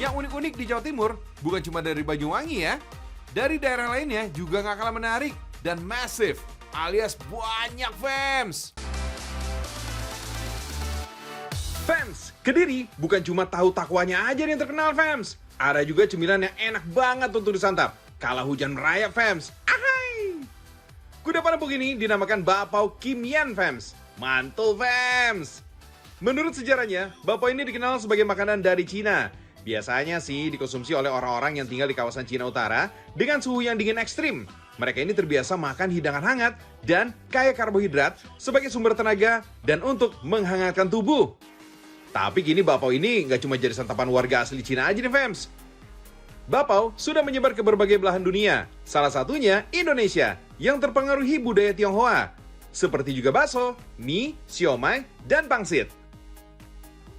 Yang unik-unik di Jawa Timur bukan cuma dari Banyuwangi ya. Dari daerah lainnya juga nggak kalah menarik dan masif, alias banyak fans. Fans, Kediri bukan cuma tahu takwanya aja yang terkenal fans. Ada juga cemilan yang enak banget untuk disantap. Kala hujan merayap fans. Ahai! Kudapan empuk ini dinamakan Bapau Kimian fans. Mantul fans! Menurut sejarahnya, bapau ini dikenal sebagai makanan dari Cina. Biasanya sih dikonsumsi oleh orang-orang yang tinggal di kawasan Cina Utara dengan suhu yang dingin ekstrim. Mereka ini terbiasa makan hidangan hangat dan kaya karbohidrat sebagai sumber tenaga dan untuk menghangatkan tubuh. Tapi kini bapau ini nggak cuma jadi santapan warga asli Cina aja nih fams. Bapau sudah menyebar ke berbagai belahan dunia, salah satunya Indonesia yang terpengaruhi budaya Tionghoa. Seperti juga bakso, mie, siomay, dan pangsit.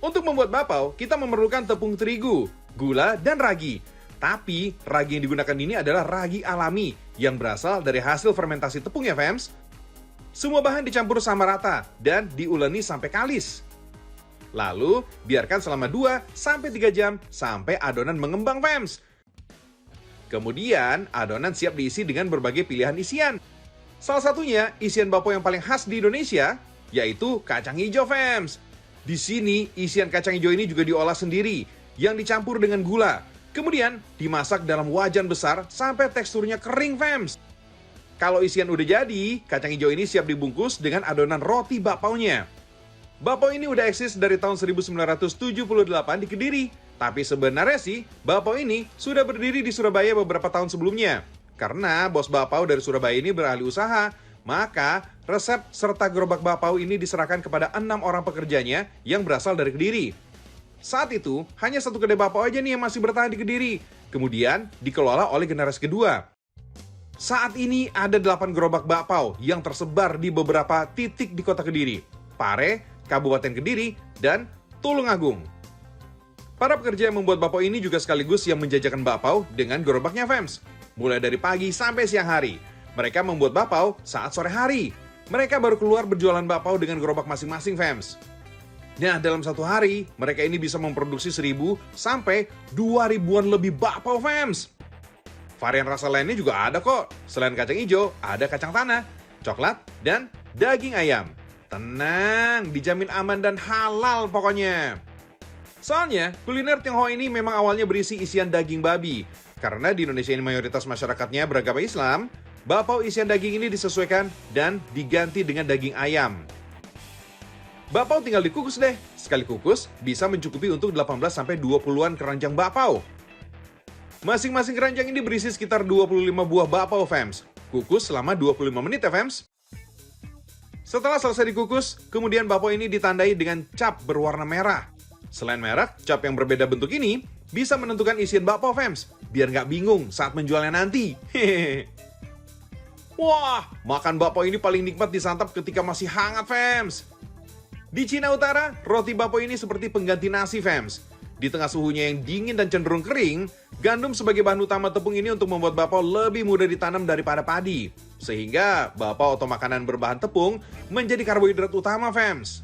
Untuk membuat bapau, kita memerlukan tepung terigu, gula, dan ragi. Tapi, ragi yang digunakan ini adalah ragi alami yang berasal dari hasil fermentasi tepung ya fams. Semua bahan dicampur sama rata dan diuleni sampai kalis. Lalu, biarkan selama 2-3 jam sampai adonan mengembang fams. Kemudian, adonan siap diisi dengan berbagai pilihan isian. Salah satunya, isian bapau yang paling khas di Indonesia, yaitu kacang hijau fams. Di sini, isian kacang hijau ini juga diolah sendiri, yang dicampur dengan gula. Kemudian, dimasak dalam wajan besar sampai teksturnya kering fams. Kalau isian udah jadi, kacang hijau ini siap dibungkus dengan adonan roti bapaunya. Bapau ini udah eksis dari tahun 1978 di Kediri. Tapi sebenarnya sih, bapau ini sudah berdiri di Surabaya beberapa tahun sebelumnya. Karena bos bapau dari Surabaya ini beralih usaha, maka resep serta gerobak bapau ini diserahkan kepada 6 orang pekerjanya yang berasal dari Kediri. Saat itu, hanya satu kedai bapau aja nih yang masih bertahan di Kediri. Kemudian, dikelola oleh generasi kedua. Saat ini ada 8 gerobak bapau yang tersebar di beberapa titik di kota Kediri. Pare, Kabupaten Kediri, dan Tulungagung. Para pekerja yang membuat bapau ini juga sekaligus yang menjajakan bapau dengan gerobaknya fams. Mulai dari pagi sampai siang hari. Mereka membuat bapau saat sore hari. Mereka baru keluar berjualan bapau dengan gerobak masing-masing fams. Nah, dalam satu hari, mereka ini bisa memproduksi 1.000 sampai 2.000-an lebih bapau fams. Varian rasa lainnya juga ada kok. Selain kacang hijau, ada kacang tanah, coklat, dan daging ayam. Tenang, dijamin aman dan halal pokoknya. Soalnya, kuliner Tionghoa ini memang awalnya berisi isian daging babi. Karena di Indonesia ini mayoritas masyarakatnya beragama Islam, bapau isian daging ini disesuaikan dan diganti dengan daging ayam. Bapau tinggal dikukus deh. Sekali kukus, bisa mencukupi untuk 18-20-an keranjang bapau. Masing-masing keranjang ini berisi sekitar 25 buah bapau fams. Kukus selama 25 menit ya fams. Setelah selesai dikukus, kemudian bapau ini ditandai dengan cap berwarna merah. Selain merek, cap yang berbeda bentuk ini bisa menentukan isian bapau fams, biar nggak bingung saat menjualnya nanti. Hehehe. Wah, makan bapau ini paling nikmat disantap ketika masih hangat fams. Di Cina Utara, roti bapau ini seperti pengganti nasi fams. Di tengah suhunya yang dingin dan cenderung kering, gandum sebagai bahan utama tepung ini untuk membuat bapau lebih mudah ditanam daripada padi. Sehingga bapau atau makanan berbahan tepung menjadi karbohidrat utama fams.